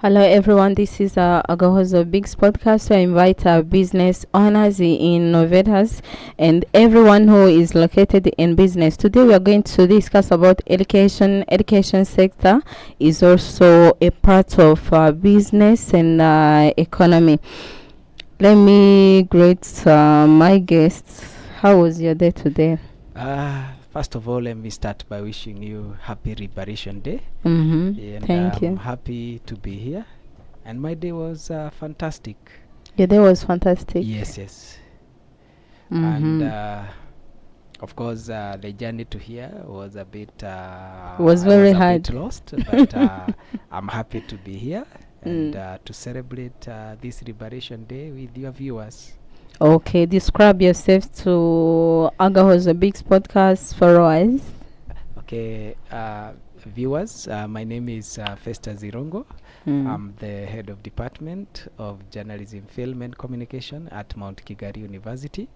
Hello everyone, this is Agahozo BIX Podcast. I invite business owners, innovators, and everyone who is located in business. Today we are going to discuss about education. Education sector is also a part of business and economy. Let me greet my guests. How was your day today? First of all, let me start by wishing you happy Liberation Day. Mm-hmm. Thank you. I'm happy to be here. And my day was fantastic. Your day was fantastic. Yes. Mm-hmm. And of course, the journey to here was a bit Was very hard. Bit lost, but I'm happy to be here and to celebrate this Liberation Day with your viewers. Okay, describe yourself to Agahozo BIX Podcast for us. Okay, viewers, my name is Festus Irungu. I'm the head of Department of Journalism, Film and Communication at Mount Kigali University.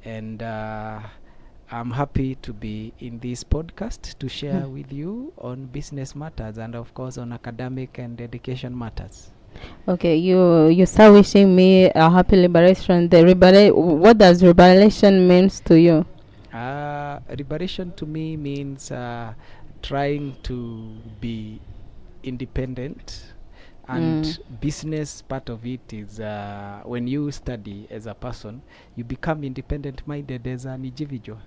And I'm happy to be in this podcast to share with you on business matters and of course on academic and education matters. Okay, you start wishing me a happy liberation. What does liberation means to you? Liberation to me means trying to be independent, and business part of it is when you study as a person, you become independent minded as an individual.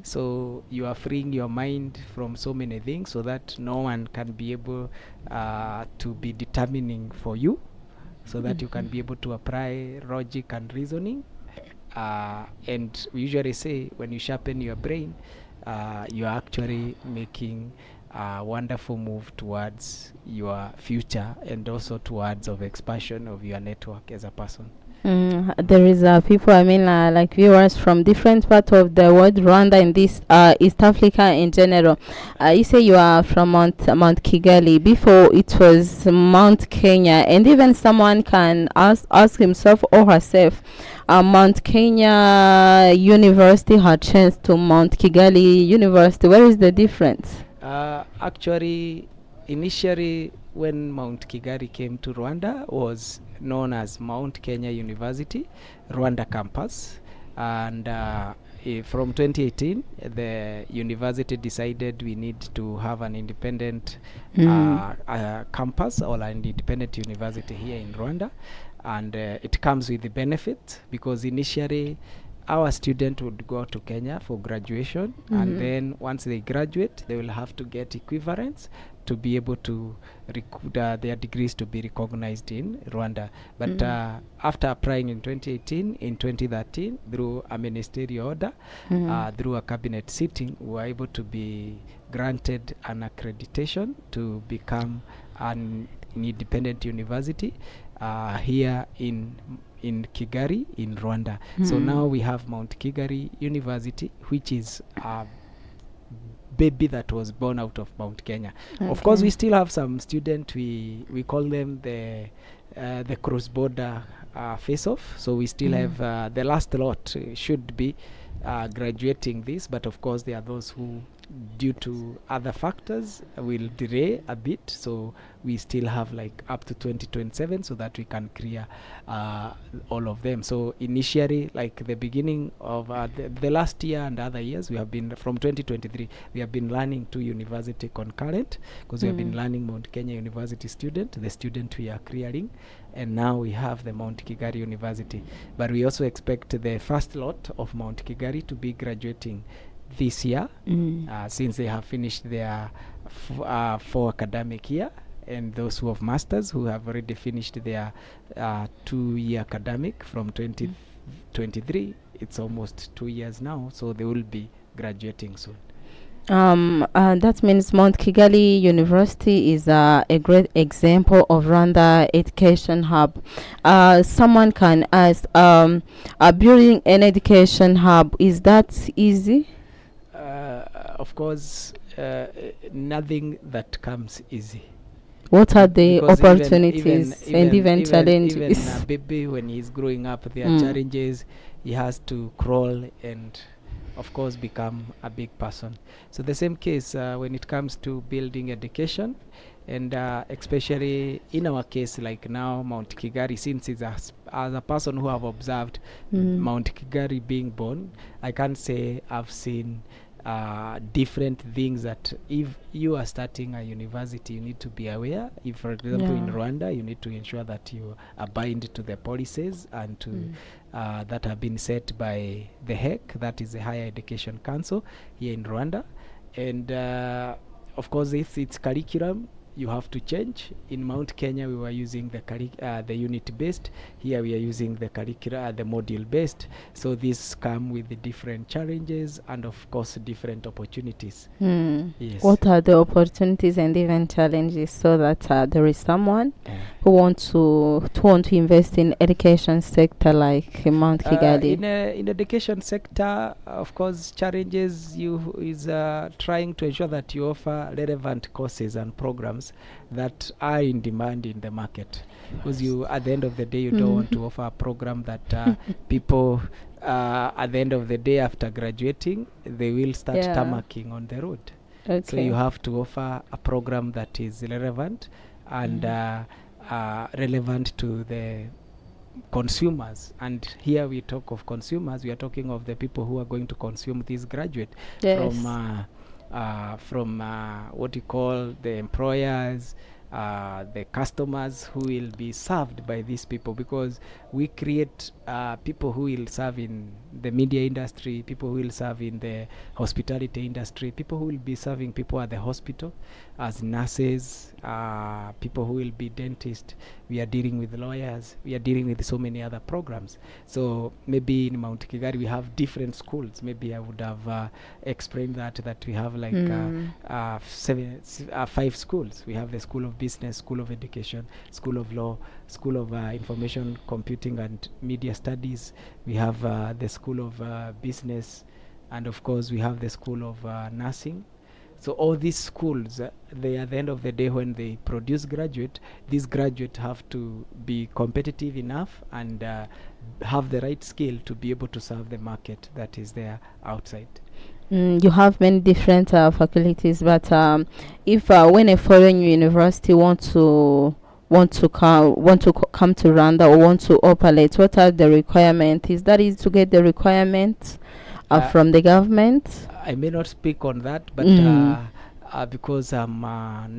So you are freeing your mind from so many things so that no one can be able to be determining for you, so that you can be able to apply logic and reasoning. And we usually say when you sharpen your brain, you are actually making a wonderful move towards your future and also towards of expansion of your network as a person. There is people, like viewers from different parts of the world, Rwanda and this East Africa in general. You say you are from Mount Kigali. Before it was Mount Kenya, and even someone can ask himself or herself, Mount Kenya University had changed to Mount Kigali University. Where is the difference? Actually, initially when Mount Kigali came to Rwanda was known as Mount Kenya University, Rwanda campus. And from 2018, the university decided we need to have an independent campus or an independent university here in Rwanda. And it comes with the benefit because initially our student would go to Kenya for graduation, and then once they graduate, they will have to get equivalents to be able to their degrees to be recognized in Rwanda. But after applying in 2018, in 2013, through a ministerial order, through a cabinet sitting, we were able to be granted an accreditation to become an independent university here in Kigali in Rwanda. So now we have Mount Kigali University, which is a baby that was born out of Mount Kenya. Okay. Of course, we still have some students, we call them the cross-border face-off. So we still have the last lot should be graduating this, but of course there are those who, due to other factors, will delay a bit. So we still have like up to 2027 so that we can clear all of them. So initially, like the beginning of the last year and other years, we have been from 2023 we have been learning two university concurrent, because we have been learning Mount Kenya University the student we are clearing, and now we have the Mount Kigali University. But we also expect the first lot of Mount Kigali to be graduating this year, since they have finished their 4 academic year, and those who have masters who have already finished their 2-year academic from 2023. It's almost 2 years now, so they will be graduating soon. That means Mount Kigali University is a great example of Rwanda education hub. Someone can ask, building an education hub, is that easy? Of course, nothing that comes easy. What are the opportunities even challenges? Even a baby, when he's growing up, there are challenges. He has to crawl and of course become a big person. So the same case when it comes to building education, And especially in our case, like now, Mount Kigali, since it's as a person who have observed Mount Kigali being born, I can't say I've seen different things that if you are starting a university, you need to be aware. If, for example, in Rwanda, you need to ensure that you abide to the policies and to that have been set by the HEC, that is the Higher Education Council here in Rwanda. And of course, if it's curriculum, you have to change. In Mount Kenya, we were using the unit based. Here we are using the the module based. So these come with the different challenges and of course different opportunities. Yes. What are the opportunities and even challenges, so that there is someone who want to invest in education sector like Mount Kigali? In education sector, of course, challenges is trying to ensure that you offer relevant courses and programs that are in demand in the market, because you, at the end of the day, you don't want to offer a program that people at the end of the day after graduating they will start tamarking on the road. So you have to offer a program that is relevant and relevant to the consumers. And here we talk of consumers, we are talking of the people who are going to consume this graduate from what you call the employers, the customers who will be served by these people, because we create people who will serve in the media industry, people who will serve in the hospitality industry, people who will be serving people at the hospital as nurses, people who will be dentists. We are dealing with lawyers, we are dealing with so many other programs. So maybe in Mount Kigali we have different schools. Maybe I would have explained that we have like 5 schools. We have the School of Business, School of Education, School of Law, School of Information Computing and Media Studies. We have the School of Business, and of course we have the School of Nursing. So all these schools, they at the end of the day, when they produce graduate, these graduates have to be competitive enough and have the right skill to be able to serve the market that is there outside. You have many different faculties, but if when a foreign university want to come to Rwanda or want to operate, what are the requirements? Is that easy to get the requirements from the government? I may not speak on that, but because I'm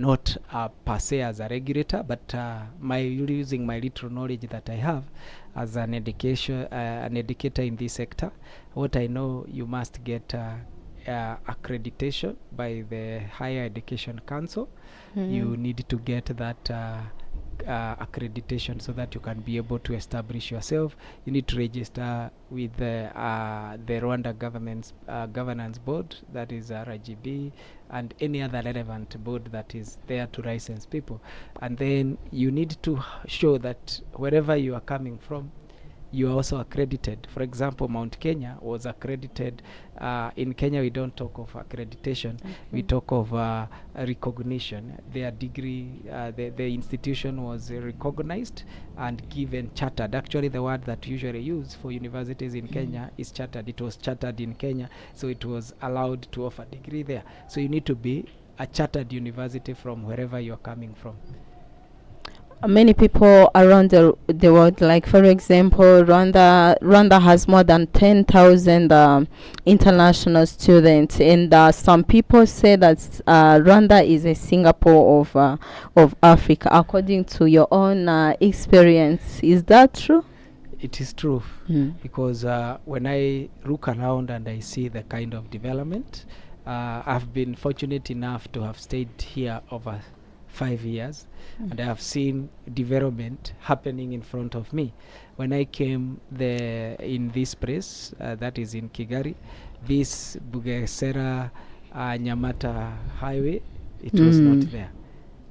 not per se as a regulator, but using my little knowledge that I have as an educator in this sector, what I know, you must get accreditation by the Higher Education Council. You need to get that accreditation so that you can be able to establish yourself. You need to register with the Rwanda government's governance board, that is RGB, and any other relevant board that is there to license people. And then you need to show that wherever you are coming from, you are also accredited. For example, Mount Kenya was accredited. In Kenya, we don't talk of accreditation. We talk of recognition. Their degree, the institution was recognized and given chartered. Actually, the word that usually used for universities in Kenya is chartered. It was chartered in Kenya, so it was allowed to offer degree there. So you need to be a chartered university from wherever you're coming from. Many people around the world, like for example, Rwanda has more than 10,000 international students, and some people say that Rwanda is a Singapore of Africa. According to your own experience, is that true? It is true, because when I look around and I see the kind of development, I've been fortunate enough to have stayed here over 5 years, and I have seen development happening in front of me. When I came there in this place, that is in Kigali, this Bugesera Nyamata highway, it was not there.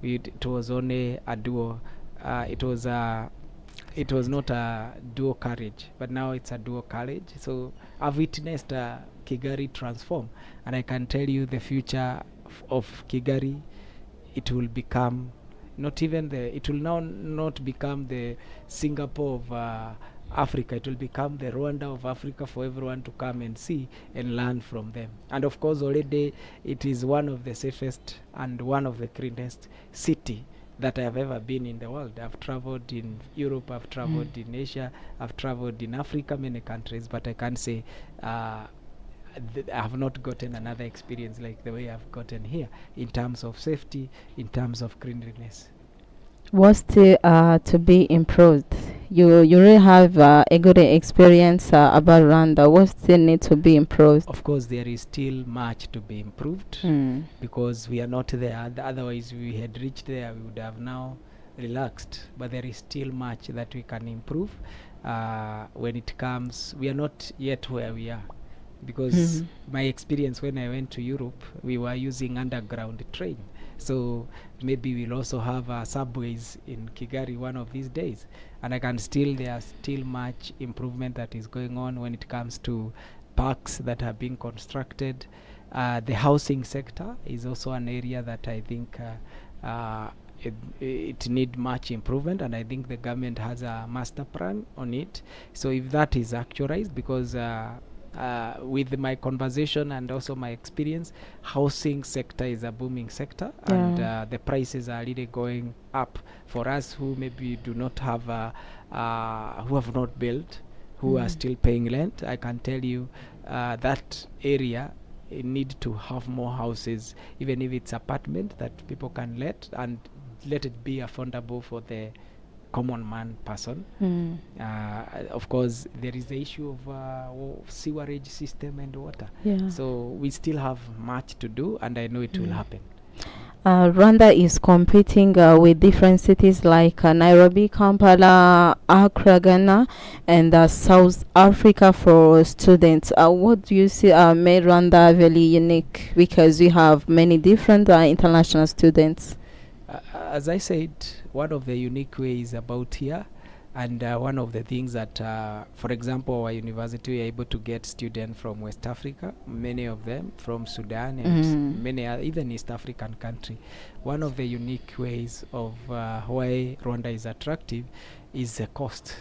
It was only a dual. It was not a dual carriage, but now it's a dual carriage. So I've witnessed Kigali transform, and I can tell you the future of Kigali. It will become it will now not become the Singapore Africa. It will become the Rwanda of Africa for everyone to come and see and learn from them. And of course, already it is one of the safest and one of the cleanest city that I have ever been in the world. I've traveled in Europe, I've traveled in Asia, I've traveled in Africa, many countries, but I can't say I have not gotten another experience like the way I've gotten here in terms of safety, in terms of cleanliness. What's still to be improved? You really have a good experience about Rwanda. What still need to be improved? Of course, there is still much to be improved because we are not there. Otherwise, we had reached there, we would have now relaxed. But there is still much that we can improve. When it comes, we are not yet where we are. Because my experience when I went to Europe, we were using underground train. So maybe we'll also have subways in Kigali one of these days. And there's still much improvement that is going on when it comes to parks that are being constructed. The housing sector is also an area that I think it need much improvement, and I think the government has a master plan on it. So if that is actualized, because with my conversation and also my experience, housing sector is a booming sector, and the prices are really going up for us who maybe do not have who have not built, who are still paying rent. I can tell you that area need to have more houses, even if it's apartment that people can let, and let it be affordable for the common man person. Of course, there is the issue of sewerage system and water. So we still have much to do, and I know it will happen. Rwanda is competing with different cities like Nairobi, Kampala, Accra, Ghana, and South Africa for students. What do you see made Rwanda very unique? Because we have many different international students. As I said, one of the unique ways about here, and one of the things that, for example, our university, we are able to get students from West Africa, many of them from Sudan, and many even East African country. One of the unique ways of why Rwanda is attractive is the cost.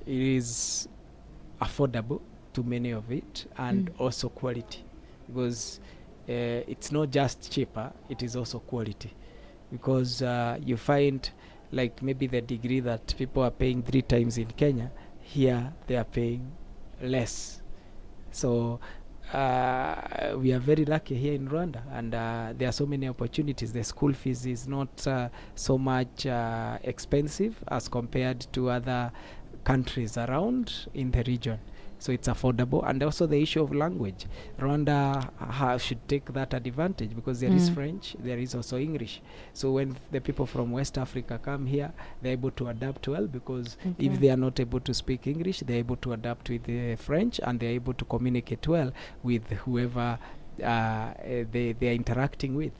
It is affordable to many of it, and also quality, because it's not just cheaper, it is also quality. Because you find like maybe the degree that people are paying 3 times in Kenya, here they are paying less. So we are very lucky here in Rwanda, and there are so many opportunities. The school fees is not so much expensive as compared to other countries around in the region. So it's affordable, and also the issue of language. Rwanda should take that advantage, because there is French, there is also English. So when the people from West Africa come here, they're able to adapt well, because if they are not able to speak English, they're able to adapt with the French, and they're able to communicate well with whoever they are interacting with.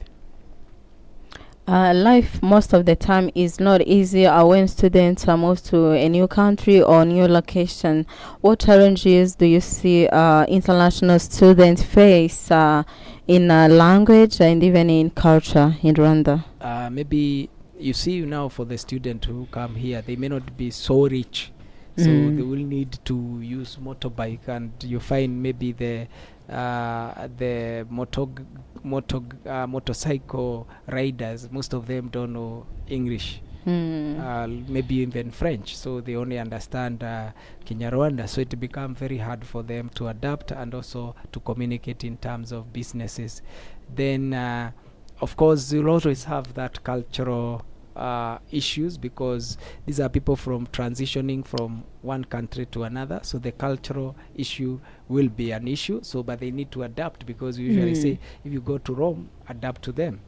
Life most of the time is not easy when students move to a new country or new location. What challenges do you see international students face in language and even in culture in Rwanda? Maybe you see now, for the student who come here, they may not be so rich, so they will need to use motorbike, and you find maybe the motorcycle riders, most of them don't know English, maybe even French, so they only understand Kinyarwanda. So it becomes very hard for them to adapt and also to communicate in terms of businesses. Then of course you'll always have that cultural issues, because these are people from transitioning from one country to another, so the cultural issue will be an issue. So but they need to adapt, because we usually say, if you go to Rome, adapt to them.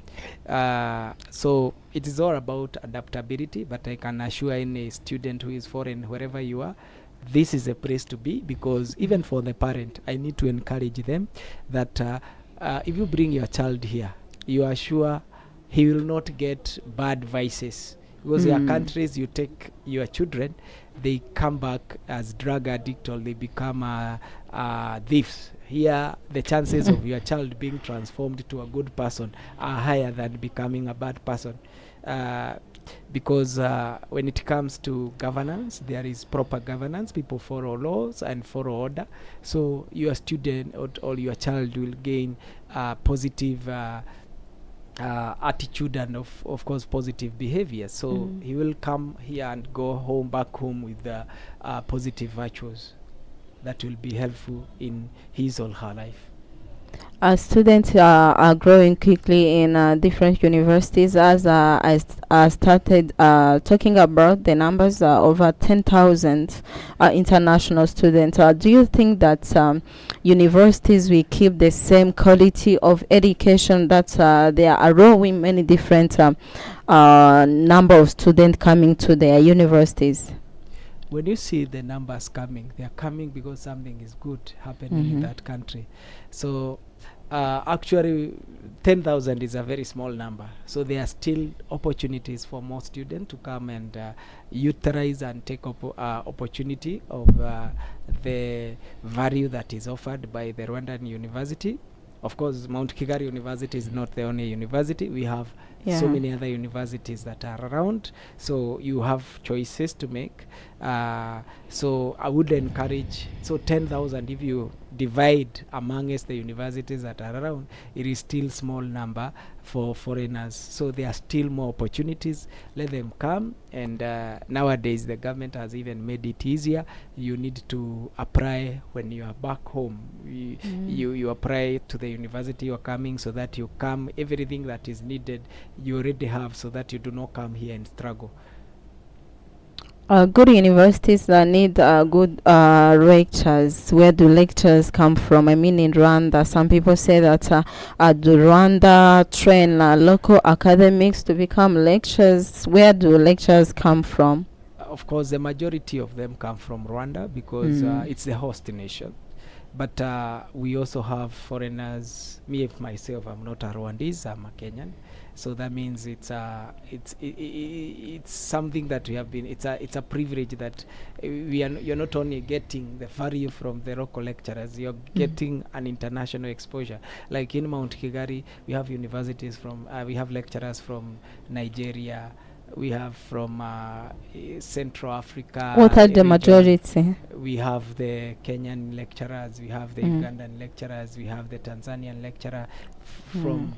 So it is all about adaptability, but I can assure any student who is foreign, wherever you are, this is a place to be, because even for the parent, I need to encourage them that if you bring your child here, you are sure he will not get bad vices, because there are countries you take your children, they come back as drug addict, or they become thieves. Here the chances of your child being transformed to a good person are higher than becoming a bad person. because when it comes to governance, there is proper governance. People follow laws and follow order. So your student or your child will gain positive attitude and of course positive behavior. So he will come here and go home back home with the positive virtues that will be helpful in his or her life. Students are growing quickly in different universities. As I started talking about the numbers, over 10,000 international students. Do you think that universities will keep the same quality of education that they are allowing many different number of students coming to their universities? When you see the numbers coming, they are coming because something is good happening in that country. So actually 10,000 is a very small number, so there are still opportunities for more students to come and utilize and take opportunity of the value that is offered by the Rwandan university. Of course, Mount Kigali University is not the only university. We have so many other universities that are around, so you have choices to make. So I would encourage, so 10,000, if you divide amongst the universities that are around, it is still small number for foreigners. So there are still more opportunities. Let them come. And nowadays the government has even made it easier. You need to apply when you are back home. You apply to the university you are coming, so that you come, everything that is needed you already have, so that you do not come here and struggle. Good universities need good lectures. Where do lectures come from? I mean, in Rwanda, some people say that do Rwanda train local academics to become lecturers? Where do lectures come from? Of course, the majority of them come from Rwanda, because it's the host nation. But we also have foreigners. Me myself, I'm not a Rwandese, I'm a Kenyan. So that means it's something that we have been. It's a privilege that you're not only getting the value from the local lecturers, you're getting an international exposure. Like in Mount Kigali, we have universities from. We have lecturers from Nigeria. We have from Central Africa. What are the majority? We have the Kenyan lecturers. We have the Ugandan lecturers. We have the Tanzanian lecturer from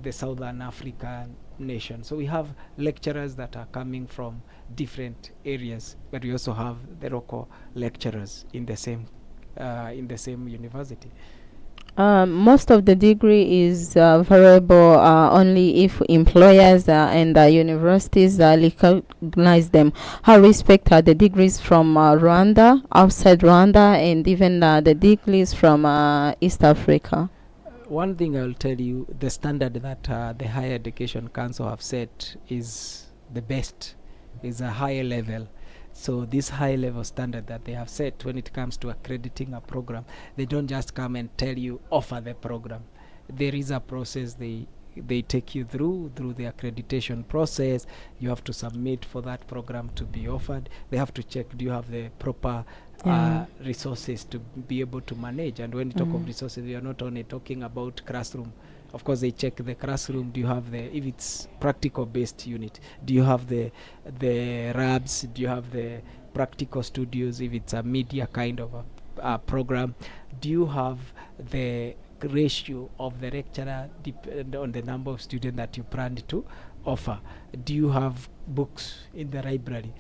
the Southern African nation. So we have lecturers that are coming from different areas, but we also have the local lecturers in the same university. Most of the degree is variable only if employers and universities recognize them. How respect the degrees from Rwanda, outside Rwanda, and even the degrees from East Africa? One thing I will tell you, the standard that the Higher Education Council have set is the best, is a higher level. So this high level standard that they have set when it comes to accrediting a program, they don't just come and tell you offer the program. There is a process they take you through the accreditation process. You have to submit for that program to be offered. They have to check, do you have the proper resources to be able to manage. And when you talk of resources, we are not only talking about classroom. Of course, they check the classroom. Do you have if it's practical based unit, do you have the labs? Do you have the practical studios? If it's a media kind of a program, do you have the ratio of the lecturer depend on the number of students that you plan to offer? Do you have books in the library?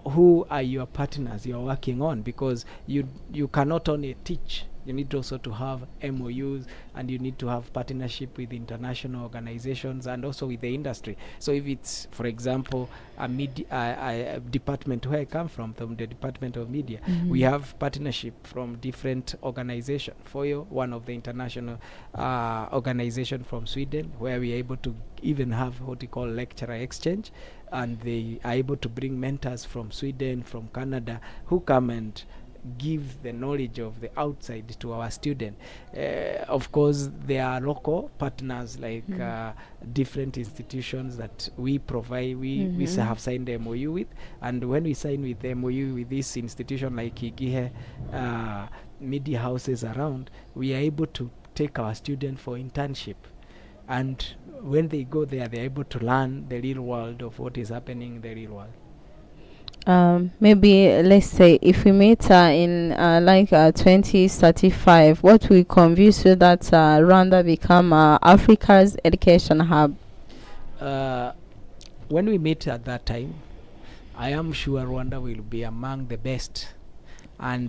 Who are your partners you're working on? Because you cannot only teach, you need also to have MOUs, and you need to have partnership with international organizations and also with the industry. So if it's, for example, a department where I come from the Department of Media, we have partnership from different organizations. For you, one of the international organization from Sweden, where we are able to even have what we call lecturer exchange, and they are able to bring mentors from Sweden, from Canada, who come and give the knowledge of the outside to our student. Of course, there are local partners like different institutions that we provide. We have signed the MOU with, and when we sign with the MOU with this institution like Igihe, media houses around, we are able to take our student for internship. and when they go there, they're able to learn the real world of what is happening in the real world. Maybe let's say if we meet in 2035, what will convince you that Rwanda become Africa's education hub? When we meet at that time, I am sure Rwanda will be among the best, and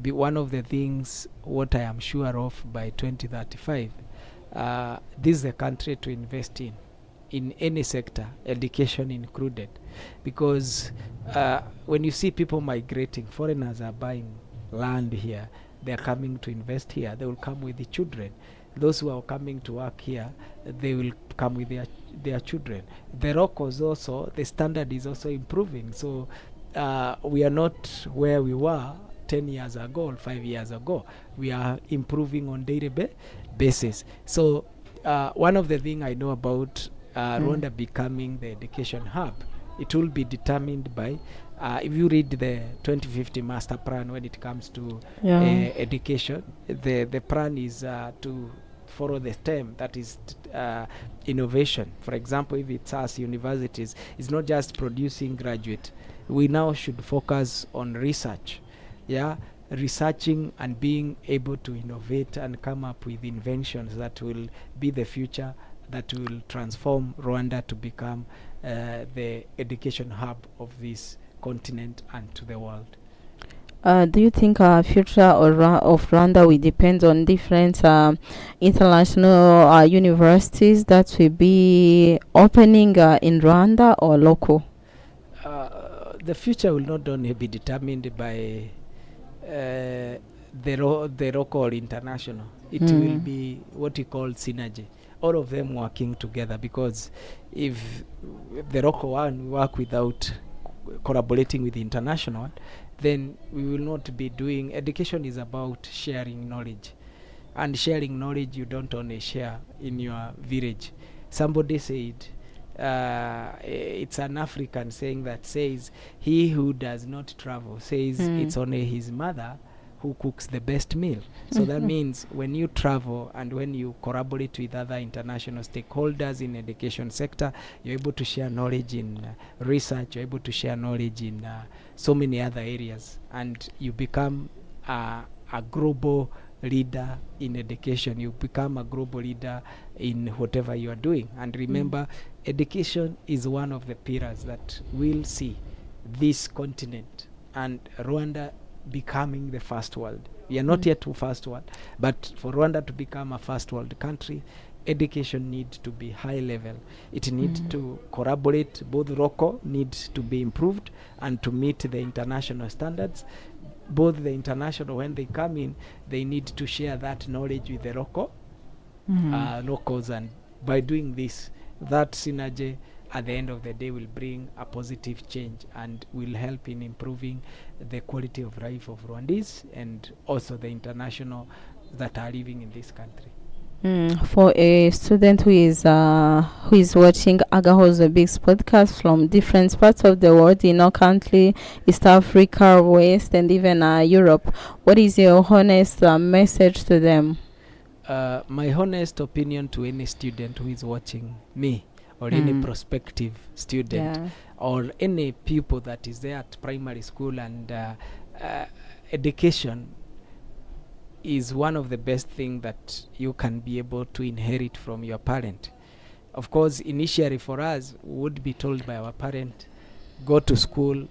be one of the things what I am sure of by 2035. This is the country to invest in any sector, education included, because when you see people migrating, foreigners are buying land here, they are coming to invest here, they will come with the children. Those who are coming to work here, they will come with their children. The locals also, the standard is also improving. So we are not where we were 10 years ago or 5 years ago. We are improving on daily basis. So one of the things I know about Rwanda becoming the education hub, it will be determined by if you read the 2050 master plan when it comes to education, the plan is to follow the STEM, that is innovation. For example, if it's us universities, it's not just producing graduate. We now should focus on research, researching and being able to innovate and come up with inventions that will be the future, that will transform Rwanda to become the education hub of this continent and to the world. Do you think future of Rwanda will depend on different international universities that will be opening in Rwanda or local? The future will not only be determined by the local or international. It will be what we call synergy. All of them working together, because if the local one work without collaborating with the international, then we will not be doing. Education is about sharing knowledge, and sharing knowledge you don't only share in your village. Somebody said, it's an African saying that says, he who does not travel says it's only his mother who cooks the best meal. So that means when you travel and when you collaborate with other international stakeholders in education sector, you're able to share knowledge in research, you're able to share knowledge in so many other areas, and you become a global leader in education. You become a global leader in whatever you are doing. And remember, education is one of the pillars that will see this continent and Rwanda becoming the first world. We are not yet to first world, but for Rwanda to become a first world country, education needs to be high level. It needs to collaborate. Both local needs to be improved and to meet the international standards. Both the international, when they come in, they need to share that knowledge with the locals, and by doing this, that synergy at the end of the day will bring a positive change and will help in improving the quality of life of Rwandese and also the international that are living in this country. For a student who is watching Agahozo BIX Podcast from different parts of the world, in our country, East Africa, West, and even Europe, what is your honest message to them? My honest opinion to any student who is watching me, or any prospective student, or any pupil that is there at primary school, and education is one of the best things that you can be able to inherit from your parent. Of course, initially for us, we would be told by our parent, go to school,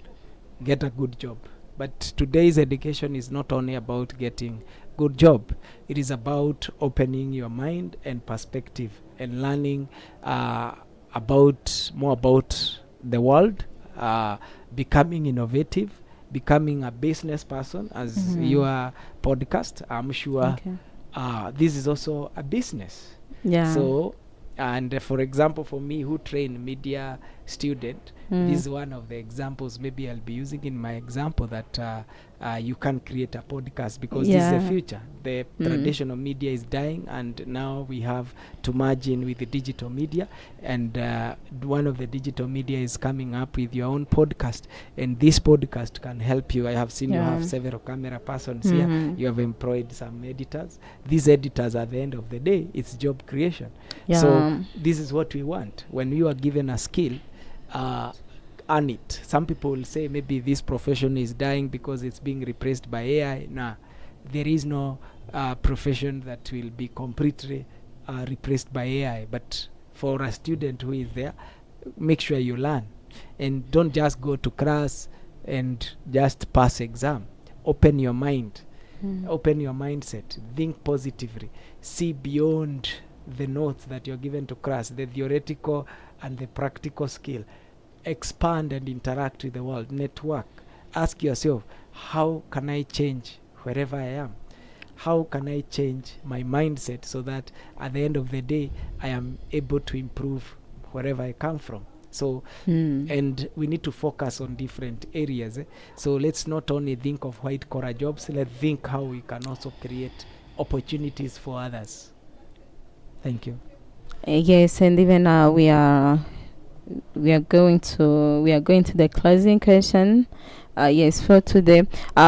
get a good job. But today's education is not only about getting good job. It is about opening your mind and perspective and learning more about the world, becoming innovative, becoming a business person, as your podcast, I'm sure this is also a business. Yeah. So And for example, for me who train media student, this is one of the examples maybe I'll be using in my example, that you can create a podcast, because this is the future. The traditional media is dying, and now we have to merge in with the digital media, and one of the digital media is coming up with your own podcast, and this podcast can help you. I have seen you have several camera persons here. You have employed some editors. These editors, at the end of the day, it's job creation. So this is what we want. When you are given a skill, earn it. Some people will say maybe this profession is dying because it's being replaced by AI. Nah, there is no profession that will be completely replaced by AI. But for a student who is there, make sure you learn, and don't just go to class and just pass exam. Open your mind, open your mindset, think positively, see beyond the notes that you're given to class, the theoretical and the practical skill. Expand and interact with the world. Network. Ask yourself, how can I change wherever I am? How can I change my mindset so that at the end of the day I am able to improve wherever I come from? So and we need to focus on different areas. So let's not only think of white collar jobs, let's think how we can also create opportunities for others. Thank you. Yes, and even we are going to the closing question. Yes, for today,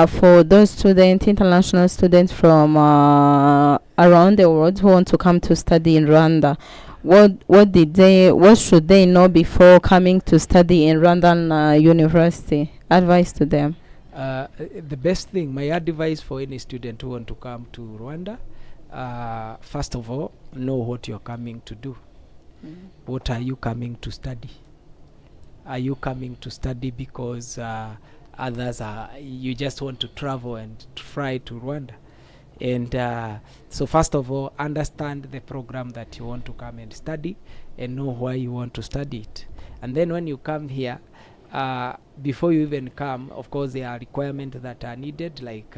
for those students, international students from around the world who want to come to study in Rwanda, what should they know before coming to study in Rwandan University? Advice to them. The best thing, my advice for any student who want to come to Rwanda, first of all, know what you're coming to do. What are you coming to study? Are you coming to study because others you just want to travel and fly to Rwanda? And so first of all, understand the program that you want to come and study, and know why you want to study it. And then when you come here, before you even come, of course there are requirements that are needed, like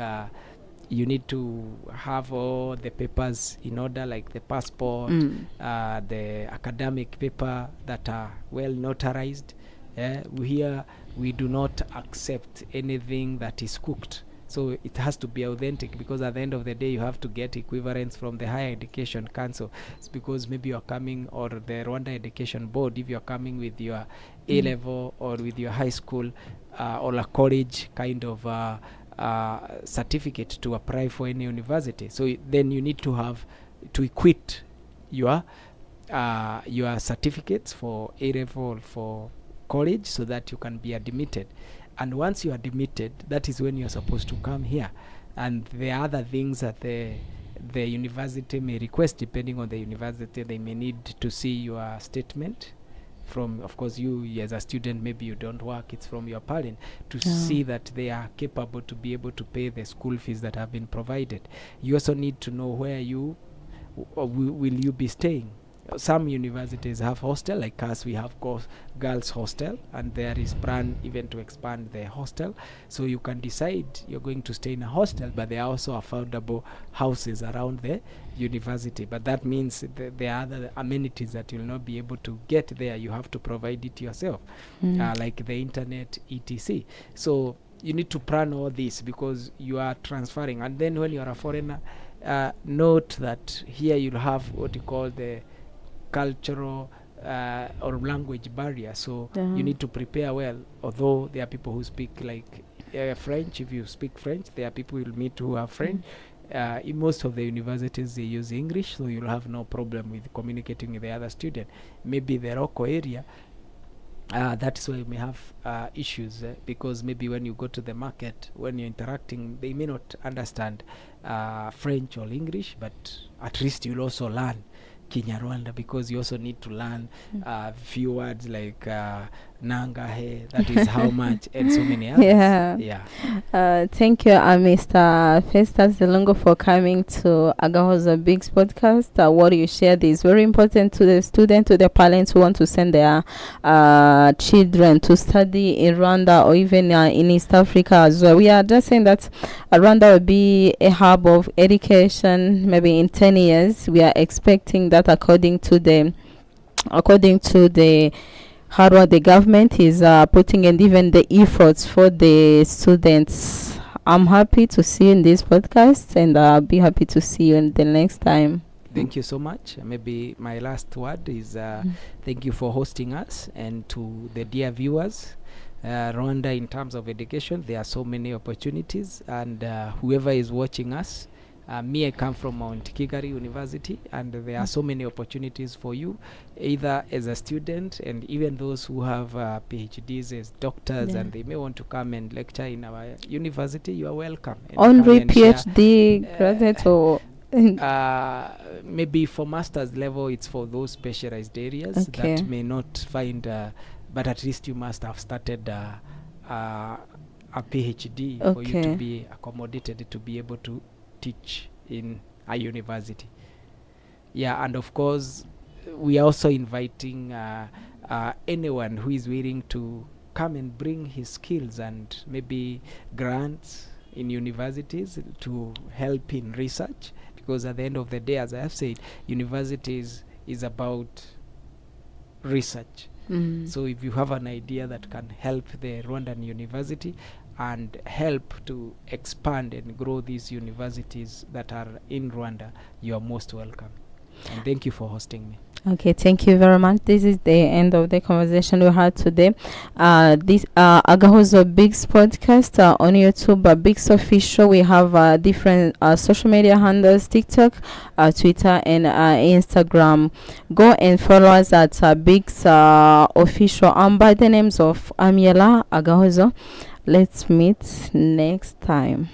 you need to have all the papers in order, like the passport, the academic paper that are well notarized. Here we do not accept anything that is cooked, so it has to be authentic, because at the end of the day you have to get equivalence from the Higher Education Council. It's because maybe you're coming, or the Rwanda Education Board, if you're coming with your A-level or with your high school or a college kind of certificate to apply for any university. So then you need to have to equate your certificates for A-level, for college, so that you can be admitted. And once you are admitted, that is when you are supposed to come here. And the other things that the university may request, depending on the university, they may need to see your statement from, of course, you as a student, maybe you don't work, it's from your parent, to see that they are capable to be able to pay the school fees that have been provided. You also need to know where will you be staying. Some universities have hostel, like us, we have girls hostel, and there is plan even to expand the hostel. So you can decide you're going to stay in a hostel, but there are also affordable houses around the university. But that means there are other amenities that you'll not be able to get there. You have to provide it yourself, like the internet, etc. So you need to plan all this, because you are transferring. And then when you are a foreigner, note that here you'll have what you call the cultural or language barrier. So you need to prepare well. Although there are people who speak like French, if you speak French, there are people you'll meet who are French. In most of the universities they use English, so you'll have no problem with communicating with the other student. Maybe the local area, that is why you may have issues, because maybe when you go to the market, when you're interacting, they may not understand French or English, but at least you'll also learn Kinyarwanda, because you also need to learn few words like nangahe, that is how much, and so many others. Thank you, Mr. Festus Irungu, for coming to Agahozo BIX Podcast. What you shared is very important to the students, to the parents who want to send their children to study in Rwanda, or even in East Africa as well. We are just saying that Rwanda will be a hub of education maybe in 10 years. We are expecting that, according to the according to the how the government is putting and even the efforts for the students. I'm happy to see you in this podcast, and I'll be happy to see you in the next time. Thank you so much. Maybe my last word is thank you for hosting us, and to the dear viewers. Rwanda, in terms of education, there are so many opportunities, and whoever is watching us, me, I come from Mount Kigali University, and there are so many opportunities for you, either as a student, and even those who have PhDs as doctors, and they may want to come and lecture in our university. You are welcome. Only PhD graduates or maybe for master's level, it's for those specialized areas that may not find, but at least you must have started a PhD for you to be accommodated to be able to teach in a university. And of course, we are also inviting anyone who is willing to come and bring his skills and maybe grants in universities to help in research, because at the end of the day, as I have said, universities is about research. So if you have an idea that can help the Rwandan university and help to expand and grow these universities that are in Rwanda, you are most welcome. And thank you for hosting me. Okay, thank you very much. This is the end of the conversation we had today. This Agahozo BIX Podcast on YouTube, BIX Official. We have different social media handles: TikTok, Twitter, and Instagram. Go and follow us at BIX Official. By the names of Amiella, Agahozo. Let's meet next time.